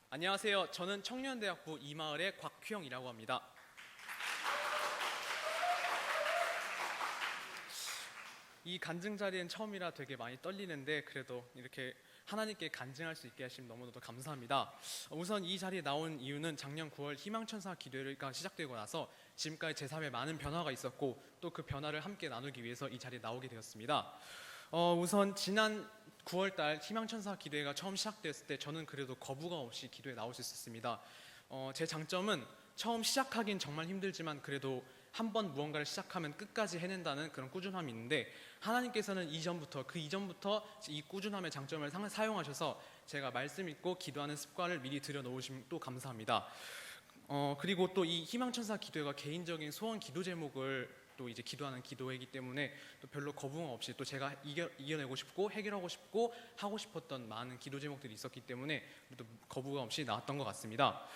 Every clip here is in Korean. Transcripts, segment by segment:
안녕하세요. 저는 청년대학부 이마을의 곽휘영이라고 합니다. 이 간증 자리엔 처음이라 되게 많이 떨리는데 그래도 이렇게 하나님께 간증할 수 있게 하시면 너무너무 감사합니다. 우선 이 자리에 나온 이유는 작년 9월 희망천사 기도회가 시작되고 나서 지금까지 제 삶에 많은 변화가 있었고 또 그 변화를 함께 나누기 위해서 이 자리에 나오게 되었습니다. 우선 지난 9월달 희망천사 기도회가 처음 시작됐을 때 저는 그래도 거부감 없이 기도에 나올 수 있었습니다. 제 장점은 처음 시작하긴 정말 힘들지만 그래도 한번 무언가를 시작하면 끝까지 해낸다는 그런 꾸준함이 있는데 하나님께서는 그 이전부터 이 꾸준함의 장점을 사용하셔서 제가 말씀 읽고 기도하는 습관을 미리 들여놓으시면 또 감사합니다. 그리고 또 이 희망천사 기도회가 개인적인 소원 기도 제목을 또 이제 기도하는 기도회이기 때문에 또 별로 거부감 없이 또 제가 이겨내고 싶고 해결하고 싶고 하고 싶었던 많은 기도 제목들이 있었기 때문에 또 거부감 없이 나왔던 것 같습니다.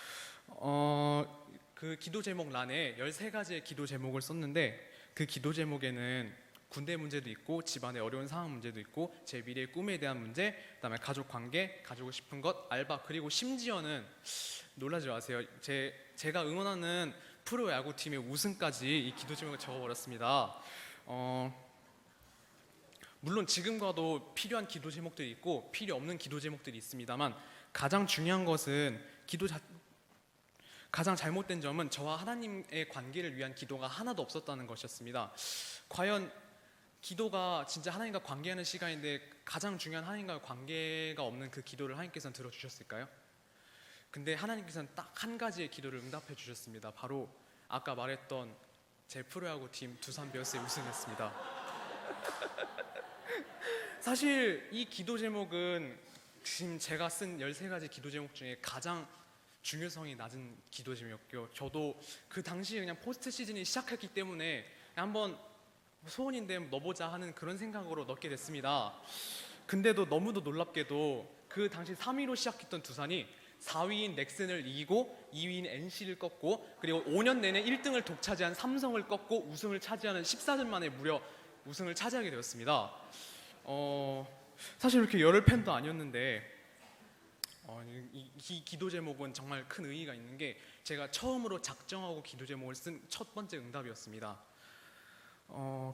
그 기도 제목欄에 13가지의 기도 제목을 썼는데 그 기도 제목에는 군대 문제도 있고 집안의 어려운 상황 문제도 있고 제 미래의 꿈에 대한 문제, 그다음에 가족 관계, 가지고 싶은 것, 알바, 그리고 심지어는 놀라지 마세요. 제가 응원하는 프로야구팀의 우승까지 이 기도 제목을 적어버렸습니다. 물론 지금과도 필요한 기도 제목들이 있고 필요 없는 기도 제목들이 있습니다만 가장 중요한 것은 가장 잘못된 점은 저와 하나님의 관계를 위한 기도가 하나도 없었다는 것이었습니다. 과연 기도가 진짜 하나님과 관계하는 시간인데 가장 중요한 하나님과 관계가 없는 그 기도를 하나님께서는 들어주셨을까요? 근데 하나님께서는 딱 한 가지의 기도를 응답해 주셨습니다. 바로 아까 말했던 제 프로야구팀 두산 베어스에 우승했습니다. 사실 이 기도 제목은 지금 제가 쓴 13가지 기도 제목 중에 가장 중요성이 낮은 기도 제목이었고요. 저도 그 당시에 그냥 포스트 시즌이 시작했기 때문에 한번 소원인데 넣어보자 하는 그런 생각으로 넣게 됐습니다. 근데도 너무도 놀랍게도 그 당시 3위로 시작했던 두산이 4위인 넥센을 이기고 2위인 NC를 꺾고 그리고 5년 내내 1등을 독차지한 삼성을 꺾고 우승을 차지하는 14년 만에 무려 우승을 차지하게 되었습니다. 사실 이렇게 열혈 팬도 아니었는데 이 기도 제목은 정말 큰 의의가 있는 게 제가 처음으로 작정하고 기도 제목을 쓴 첫 번째 응답이었습니다.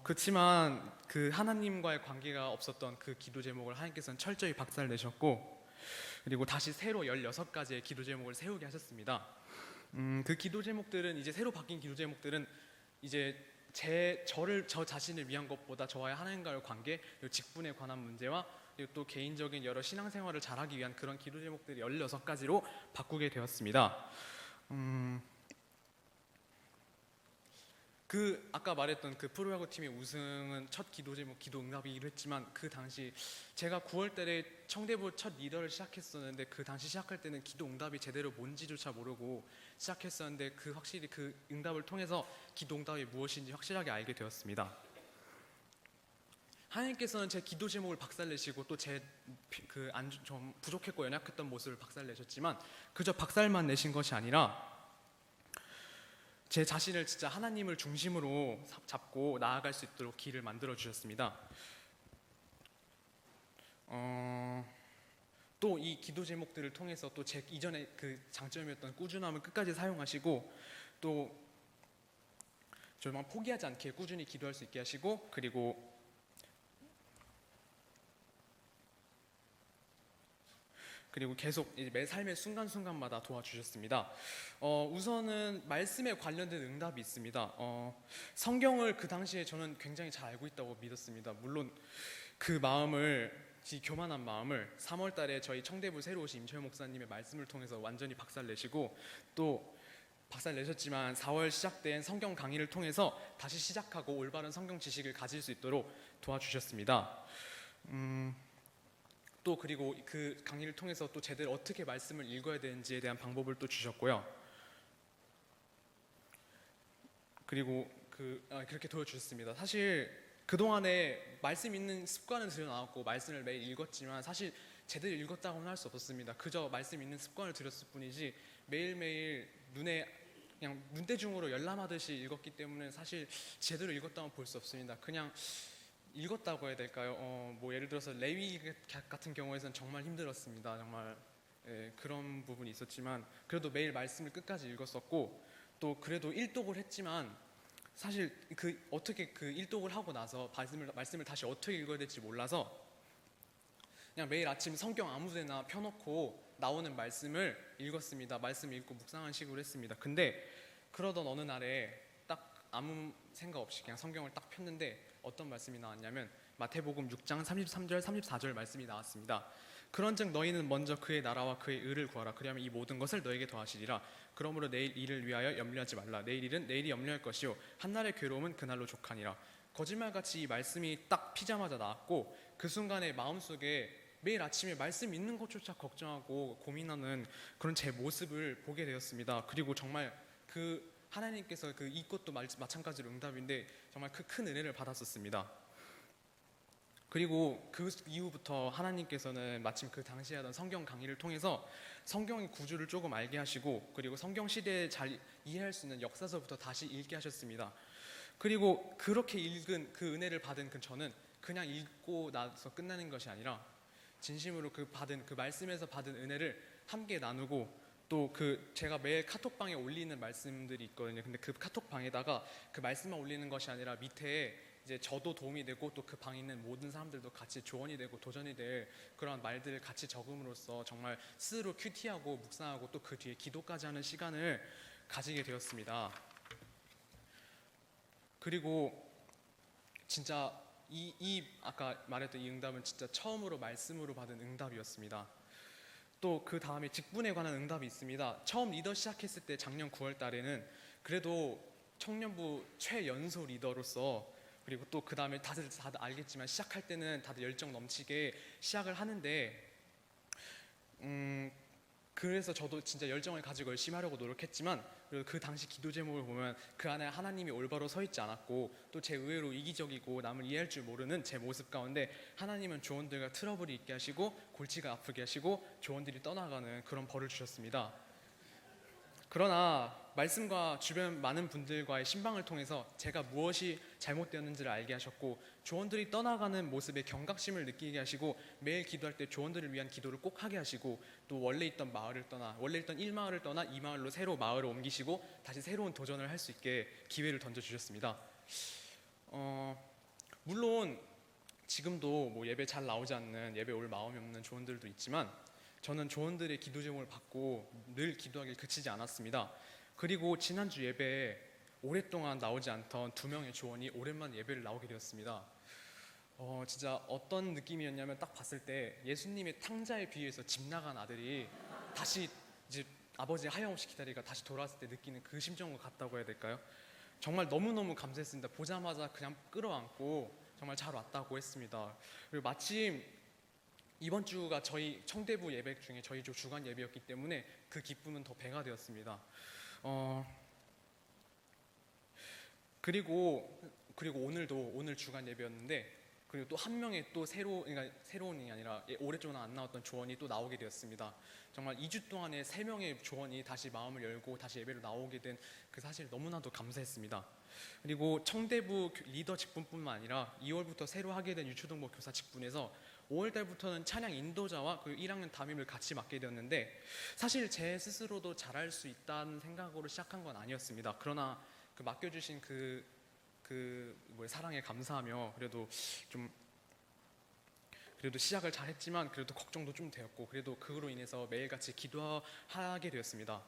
그렇지만 그 하나님과의 관계가 없었던 그 기도 제목을 하나님께서는 철저히 박살내셨고 그리고 다시 새로 16가지의 기도 제목을 세우게 하셨습니다. 그 기도 제목들은 이제 새로 바뀐 기도 제목들은 이제 저 자신을 위한 것보다 저와의 하나님과의 관계, 그리고 직분에 관한 문제와 그리고 또 개인적인 여러 신앙생활을 잘하기 위한 그런 기도 제목들이 16가지로 바꾸게 되었습니다. 아까 말했던 그 프로야구 팀의 우승은 첫 기도 제목 기도 응답이기도 했지만 그 당시 제가 9월달에 청대부 첫 리더를 시작했었는데 그 당시 시작할 때는 기도 응답이 제대로 뭔지조차 모르고 시작했었는데 확실히 그 응답을 통해서 기도 응답이 무엇인지 확실하게 알게 되었습니다. 하나님께서는 제 기도 제목을 박살내시고 또 좀 부족했고 연약했던 모습을 박살내셨지만 그저 박살만 내신 것이 아니라 제 자신을 진짜 하나님을 중심으로 잡고 나아갈 수 있도록 길을 만들어 주셨습니다. 또 이 기도 제목들을 통해서 또 제 이전에 그 장점이었던 꾸준함을 끝까지 사용하시고 또 정말 포기하지 않게 꾸준히 기도할 수 있게 하시고 그리고 계속 매 삶의 순간순간마다 도와주셨습니다. 우선은 말씀에 관련된 응답이 있습니다. 성경을 그 당시에 저는 굉장히 잘 알고 있다고 믿었습니다. 물론 그 교만한 마음을 3월 달에 저희 청대부 새로 오신 임철 목사님의 말씀을 통해서 완전히 박살내시고 또 박살내셨지만 4월 시작된 성경 강의를 통해서 다시 시작하고 올바른 성경 지식을 가질 수 있도록 도와주셨습니다. 또 그리고 그 강의를 통해서 또 제대로 어떻게 말씀을 읽어야 되는지에 대한 방법을 또 주셨고요. 그리고 그렇게 도와주셨습니다. 사실 그동안에 말씀 읽는 습관은 들여나왔고 말씀을 매일 읽었지만 사실 제대로 읽었다고는 할 수 없었습니다. 그저 말씀 읽는 습관을 들였을 뿐이지 매일매일 그냥 눈대중으로 열람하듯이 읽었기 때문에 사실 제대로 읽었다고 볼 수 없습니다. 그냥 읽었다고 해야 될까요? 예를 들어서 레위 같은 경우에는 정말 힘들었습니다. 정말 그런 부분이 있었지만 그래도 매일 말씀을 끝까지 읽었었고 또 그래도 일독을 했지만 사실 어떻게 일독을 하고 나서 말씀을 다시 어떻게 읽어야 될지 몰라서 그냥 매일 아침 성경 아무데나 펴놓고 나오는 말씀을 읽었습니다. 말씀 읽고 묵상한 식으로 했습니다. 근데 그러던 어느 날에 딱 아무 생각 없이 그냥 성경을 딱 폈는데 어떤 말씀이 나왔냐면 마태복음 6장 33절 34절 말씀이 나왔습니다. 그런즉 너희는 먼저 그의 나라와 그의 의를 구하라. 그리하면 이 모든 것을 너에게 더하시리라. 그러므로 내일 일을 위하여 염려하지 말라. 내일 일은 내일이 염려할 것이요 한날의 괴로움은 그날로 족하니라. 거짓말같이 이 말씀이 딱 피자마자 나왔고 그 순간에 마음속에 매일 아침에 말씀 읽는 것조차 걱정하고 고민하는 그런 제 모습을 보게 되었습니다. 그리고 정말 하나님께서 이것도 마찬가지로 응답인데 정말 큰 은혜를 받았었습니다. 그리고 그 이후부터 하나님께서는 마침 그 당시에 하던 성경 강의를 통해서 성경의 구조를 조금 알게 하시고 그리고 성경 시대에 잘 이해할 수 있는 역사서부터 다시 읽게 하셨습니다. 그리고 그렇게 읽은 그 은혜를 받은 저는 그냥 읽고 나서 끝나는 것이 아니라 진심으로 그 말씀에서 받은 은혜를 함께 나누고 또 제가 매일 카톡방에 올리는 말씀들이 있거든요. 근데 그 카톡방에다가 그 말씀만 올리는 것이 아니라 밑에 이제 저도 도움이 되고 또 그 방에 있는 모든 사람들도 같이 조언이 되고 도전이 될 그런 말들을 같이 적음으로써 정말 스스로 큐티하고 묵상하고 또 그 뒤에 기도까지 하는 시간을 가지게 되었습니다. 그리고 진짜 아까 말했던 이 응답은 진짜 처음으로 말씀으로 받은 응답이었습니다. 또 그 다음에 직분에 관한 응답이 있습니다. 처음 리더 시작했을 때 작년 9월 달에는 그래도 청년부 최연소 리더로서 그리고 또 그 다음에 다들 알겠지만 시작할 때는 다들 열정 넘치게 시작을 하는데 그래서 저도 진짜 열정을 가지고 열심히 하려고 노력했지만 그리고 그 당시 기도 제목을 보면 그 안에 하나님이 올바로 서 있지 않았고 또 제 의외로 이기적이고 남을 이해할 줄 모르는 제 모습 가운데 하나님은 조언들과 트러블이 있게 하시고 골치가 아프게 하시고 조언들이 떠나가는 그런 벌을 주셨습니다. 그러나 말씀과 주변 많은 분들과의 신방을 통해서 제가 무엇이 잘못되었는지를 알게 하셨고 조언들이 떠나가는 모습에 경각심을 느끼게 하시고 매일 기도할 때 조언들을 위한 기도를 꼭 하게 하시고 또 원래 있던 1마을을 떠나 2마을로 새로 마을을 옮기시고 다시 새로운 도전을 할 수 있게 기회를 던져주셨습니다. 물론 지금도 예배 잘 나오지 않는 예배 올 마음이 없는 조언들도 있지만 저는 조언들의 기도 제목을 받고 늘 기도하길 그치지 않았습니다. 그리고 지난주 예배에 오랫동안 나오지 않던 2명의 조언이 오랜만에 예배를 나오게 되었습니다. 진짜 어떤 느낌이었냐면 딱 봤을 때 예수님의 탕자에 비유해서 집 나간 아들이 다시 이제 아버지의 하염없이 기다리다가 다시 돌아왔을 때 느끼는 그 심정과 같다고 해야 될까요? 정말 너무너무 감사했습니다. 보자마자 그냥 끌어안고 정말 잘 왔다고 했습니다. 그리고 마침 이번 주가 저희 청대부 예배 중에 저희 주간 예배였기 때문에 그 기쁨은 더 배가 되었습니다. 그리고 오늘 주간 예배였는데 그리고 또 한 명의 또 새로운이 아니라 오랫동안 안 나왔던 조언이 또 나오게 되었습니다. 정말 2주 동안에 3명의 조언이 다시 마음을 열고 다시 예배로 나오게 된 그 사실 너무나도 감사했습니다. 그리고 청대부 리더 직분뿐만 아니라 2월부터 새로 하게 된 유초등부 교사 직분에서 5월 달부터는 찬양 인도자와 그 1학년 담임을 같이 맡게 되었는데 사실 제 스스로도 잘할 수 있다는 생각으로 시작한 건 아니었습니다. 그러나 맡겨주신 사랑에 감사하며 그래도 시작을 잘했지만 그래도 걱정도 좀 되었고 그래도 그로 인해서 매일같이 기도하게 되었습니다.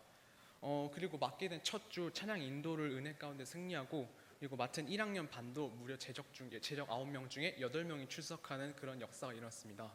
그리고 맡게 된 첫 주 찬양 인도를 은혜 가운데 승리하고 그리고 맡은 1학년 반도 무려 제적 9명 중에 8명이 출석하는 그런 역사가 일어났습니다.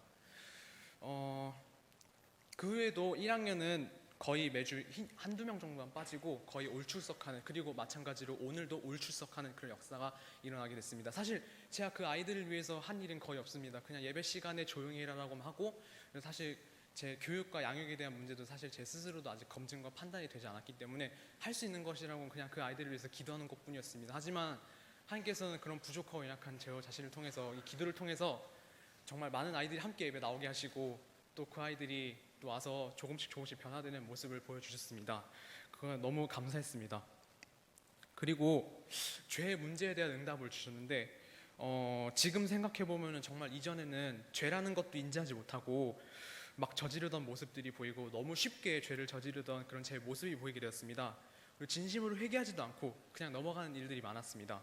그 후에도 1학년은 거의 매주 한두 명 정도만 빠지고 거의 올 출석하는 그리고 마찬가지로 오늘도 올 출석하는 그런 역사가 일어나게 됐습니다. 사실 제가 그 아이들을 위해서 한 일은 거의 없습니다. 그냥 예배 시간에 조용히 해라라고 하고 사실 제 교육과 양육에 대한 문제도 사실 제 스스로도 아직 검증과 판단이 되지 않았기 때문에 할 수 있는 것이라고는 그냥 그 아이들을 위해서 기도하는 것뿐이었습니다. 하지만 하나님께서는 그런 부족하고 연약한 제 자신을 통해서 이 기도를 통해서 정말 많은 아이들이 함께 예배 나오게 하시고 또 그 아이들이 또 와서 조금씩 변화되는 모습을 보여주셨습니다. 그거 너무 감사했습니다. 그리고 죄의 문제에 대한 응답을 주셨는데 지금 생각해보면 정말 이전에는 죄라는 것도 인지하지 못하고 막 저지르던 모습들이 보이고 너무 쉽게 죄를 저지르던 그런 제 모습이 보이게 되었습니다. 그리고 진심으로 회개하지도 않고 그냥 넘어가는 일들이 많았습니다.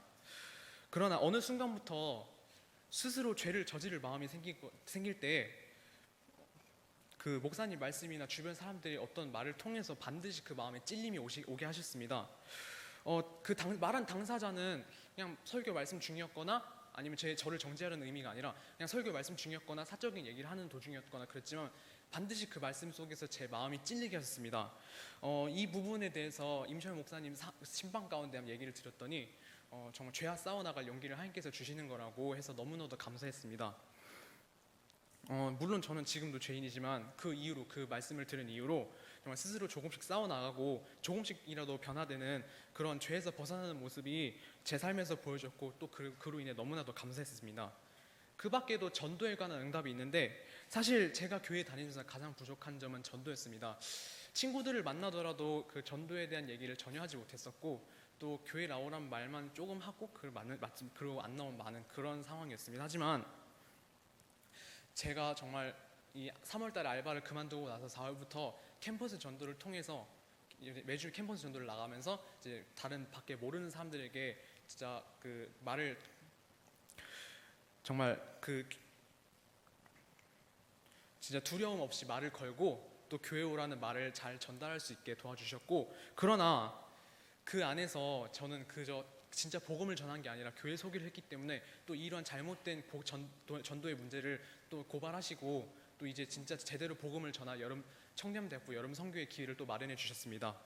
그러나 어느 순간부터 스스로 죄를 저지를 마음이 생길 때 그 목사님 말씀이나 주변 사람들이 어떤 말을 통해서 반드시 그 마음에 찔림이 오게 하셨습니다. 말한 당사자는 그냥 설교 말씀 중이었거나 아니면 저를 정죄하려는 의미가 아니라 그냥 설교 말씀 중이었거나 사적인 얘기를 하는 도중이었거나 그랬지만 반드시 그 말씀 속에서 제 마음이 찔리게 하셨습니다. 이 부분에 대해서 임철 목사님 신방 가운데 한번 얘기를 드렸더니 정말 죄와 싸워나갈 용기를 하나님께서 주시는 거라고 해서 너무나도 감사했습니다. 물론 저는 지금도 죄인이지만 그 이후로, 그 말씀을 들은 이후로 정말 스스로 조금씩 싸워나가고 조금씩이라도 변화되는 그런 죄에서 벗어나는 모습이 제 삶에서 보여졌고 또 그로 인해 너무나도 감사했습니다. 그 밖에도 전도에 관한 응답이 있는데 사실 제가 교회 다니면서 가장 부족한 점은 전도였습니다. 친구들을 만나더라도 그 전도에 대한 얘기를 전혀 하지 못했었고 또 교회 나오란 말만 조금 하고 그리고 안 나온 많은 그런 상황이었습니다. 하지만 제가 정말 이 3월달에 알바를 그만두고 나서 4월부터 캠퍼스 전도를 통해서 매주 캠퍼스 전도를 나가면서 이제 다른 밖에 모르는 사람들에게 진짜 그 말을 정말 진짜 두려움 없이 말을 걸고 또 교회 오라는 말을 잘 전달할 수 있게 도와주셨고, 그러나 그 안에서 저는 그저 진짜 복음을 전한 게 아니라 교회 소개를 했기 때문에 또 이러한 잘못된 전도의 문제를 또 고발하시고 또 이제 진짜 제대로 복음을 전할 청렴대학부 여름 선교의 기회를 또 마련해 주셨습니다.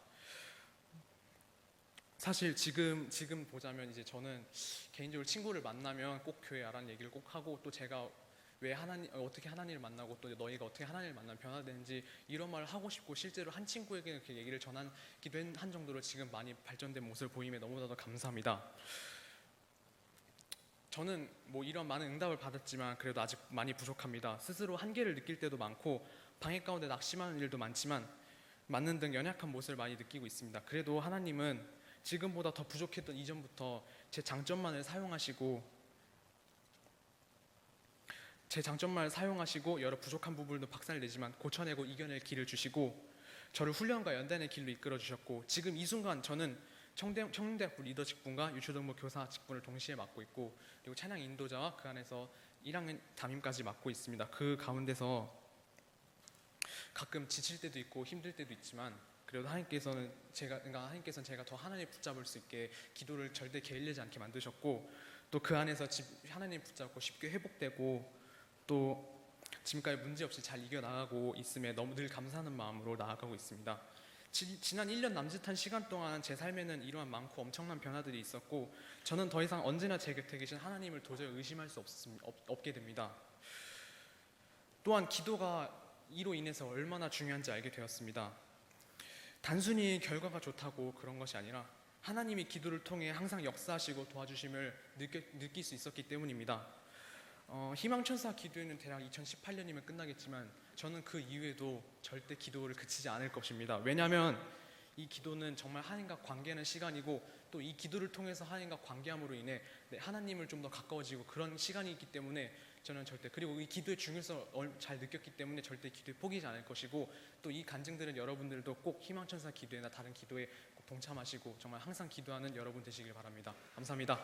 사실 지금 보자면 이제 저는 개인적으로 친구를 만나면 꼭 교회 와라는 얘기를 꼭 하고 또 제가 왜 어떻게 하나님을 만나고 또 너희가 어떻게 하나님을 만나면 변화되는지 이런 말을 하고 싶고 실제로 한 친구에게 이렇게 얘기를 전하기도 한 정도로 지금 많이 발전된 모습을 보임에 너무나도 감사합니다. 저는 뭐 이런 많은 응답을 받았지만 그래도 아직 많이 부족합니다. 스스로 한계를 느낄 때도 많고 방해 가운데 낙심하는 일도 많지만 맞는 등 연약한 모습을 많이 느끼고 있습니다. 그래도 하나님은 지금보다 더 부족했던 이전부터 제 장점만을 사용하시고 여러 부족한 부분도 박살내지만 고쳐내고 이겨낼 길을 주시고 저를 훈련과 연단의 길로 이끌어 주셨고 지금 이 순간 저는 청년대학부 리더 직분과 유초등부 교사 직분을 동시에 맡고 있고 그리고 찬양 인도자와 그 안에서 1학년 담임까지 맡고 있습니다. 그 가운데서 가끔 지칠 때도 있고 힘들 때도 있지만 그래도 하나님께서는 제가 더 하나님 붙잡을 수 있게 기도를 절대 게을리지 않게 만드셨고 또 그 안에서 하나님 붙잡고 쉽게 회복되고 또 지금까지 문제없이 잘 이겨나가고 있음에 너무 늘 감사하는 마음으로 나아가고 있습니다. 지난 1년 남짓한 시간 동안 제 삶에는 이러한 많고 엄청난 변화들이 있었고 저는 더 이상 언제나 제 곁에 계신 하나님을 도저히 의심할 수 없게 됩니다. 또한 기도가 이로 인해서 얼마나 중요한지 알게 되었습니다. 단순히 결과가 좋다고 그런 것이 아니라 하나님이 기도를 통해 항상 역사하시고 도와주심을 느낄 수 있었기 때문입니다. 희망천사 기도회는 대략 2018년이면 끝나겠지만 저는 그 이후에도 절대 기도를 그치지 않을 것입니다. 왜냐하면 이 기도는 정말 하나님과 관계하는 시간이고 또 이 기도를 통해서 하나님과 관계함으로 인해 하나님을 좀 더 가까워지고 그런 시간이 있기 때문에 저는 그리고 이 기도의 중요성을 잘 느꼈기 때문에 절대 기도에 포기하지 않을 것이고 또 이 간증들은 여러분들도 꼭 희망천사 기도회나 다른 기도에 꼭 동참하시고 정말 항상 기도하는 여러분 되시길 바랍니다. 감사합니다.